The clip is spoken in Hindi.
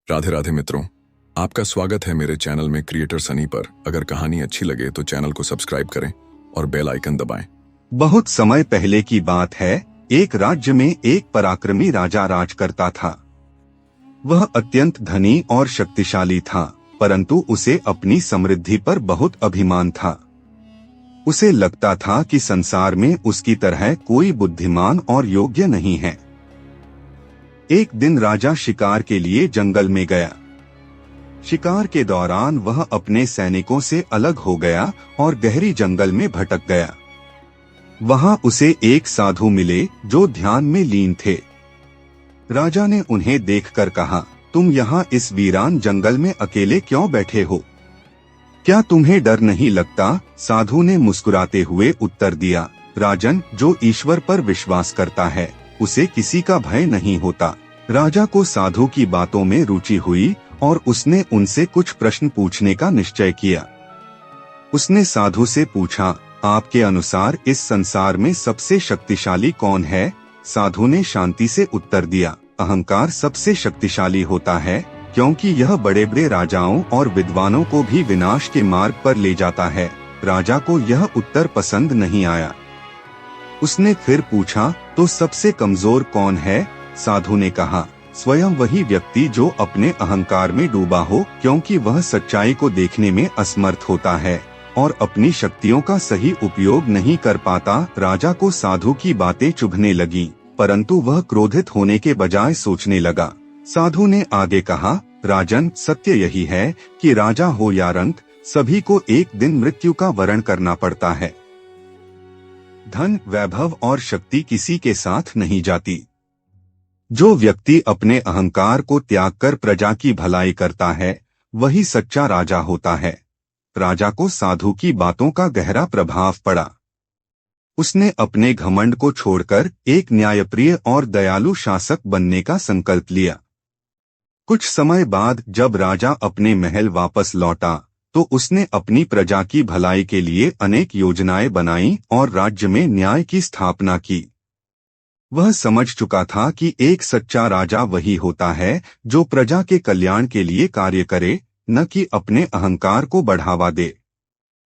राधे राधे मित्रों, आपका स्वागत है मेरे चैनल में क्रिएटर सनी पर। अगर कहानी अच्छी लगे तो चैनल को सब्सक्राइब करें और बेल आइकन दबाएं। बहुत समय पहले की बात है। एक राज्य में एक पराक्रमी राजा राज करता था। वह अत्यंत धनी और शक्तिशाली था, परंतु उसे अपनी समृद्धि पर बहुत अभिमान था। उसे लगता था कि संसार में उसकी तरह कोई बुद्धिमान और योग्य नहीं है। एक दिन राजा शिकार के लिए जंगल में गया। शिकार के दौरान वह अपने सैनिकों से अलग हो गया और गहरी जंगल में भटक गया। वहां उसे एक साधु मिले जो ध्यान में लीन थे। राजा ने उन्हें देखकर कहा, तुम यहाँ इस वीरान जंगल में अकेले क्यों बैठे हो? क्या तुम्हें डर नहीं लगता? साधु ने मुस्कुराते हुए उत्तर दिया, राजन, जो ईश्वर पर विश्वास करता है उसे किसी का भय नहीं होता। राजा को साधु की बातों में रुचि हुई और उसने उनसे कुछ प्रश्न पूछने का निश्चय किया। उसने साधु से पूछा, आपके अनुसार इस संसार में सबसे शक्तिशाली कौन है? साधु ने शांति से उत्तर दिया, अहंकार सबसे शक्तिशाली होता है, क्योंकि यह बड़े बड़े राजाओं और विद्वानों को भी विनाश के मार्ग पर ले जाता है। राजा को यह उत्तर पसंद नहीं आया। उसने फिर पूछा, तो सबसे कमजोर कौन है? साधु ने कहा, स्वयं वही व्यक्ति जो अपने अहंकार में डूबा हो, क्योंकि वह सच्चाई को देखने में असमर्थ होता है और अपनी शक्तियों का सही उपयोग नहीं कर पाता। राजा को साधु की बातें चुभने लगी, परंतु वह क्रोधित होने के बजाय सोचने लगा। साधु ने आगे कहा, राजन, सत्य यही है कि राजा हो या रंक, सभी को एक दिन मृत्यु का वरण करना पड़ता है। धन, वैभव और शक्ति किसी के साथ नहीं जाती। जो व्यक्ति अपने अहंकार को त्याग कर प्रजा की भलाई करता है, वही सच्चा राजा होता है। राजा को साधु की बातों का गहरा प्रभाव पड़ा। उसने अपने घमंड को छोड़कर एक न्यायप्रिय और दयालु शासक बनने का संकल्प लिया। कुछ समय बाद जब राजा अपने महल वापस लौटा, तो उसने अपनी प्रजा की भलाई के लिए अनेक योजनाएं बनाई और राज्य में न्याय की स्थापना की। वह समझ चुका था कि एक सच्चा राजा वही होता है जो प्रजा के कल्याण के लिए कार्य करे, न कि अपने अहंकार को बढ़ावा दे।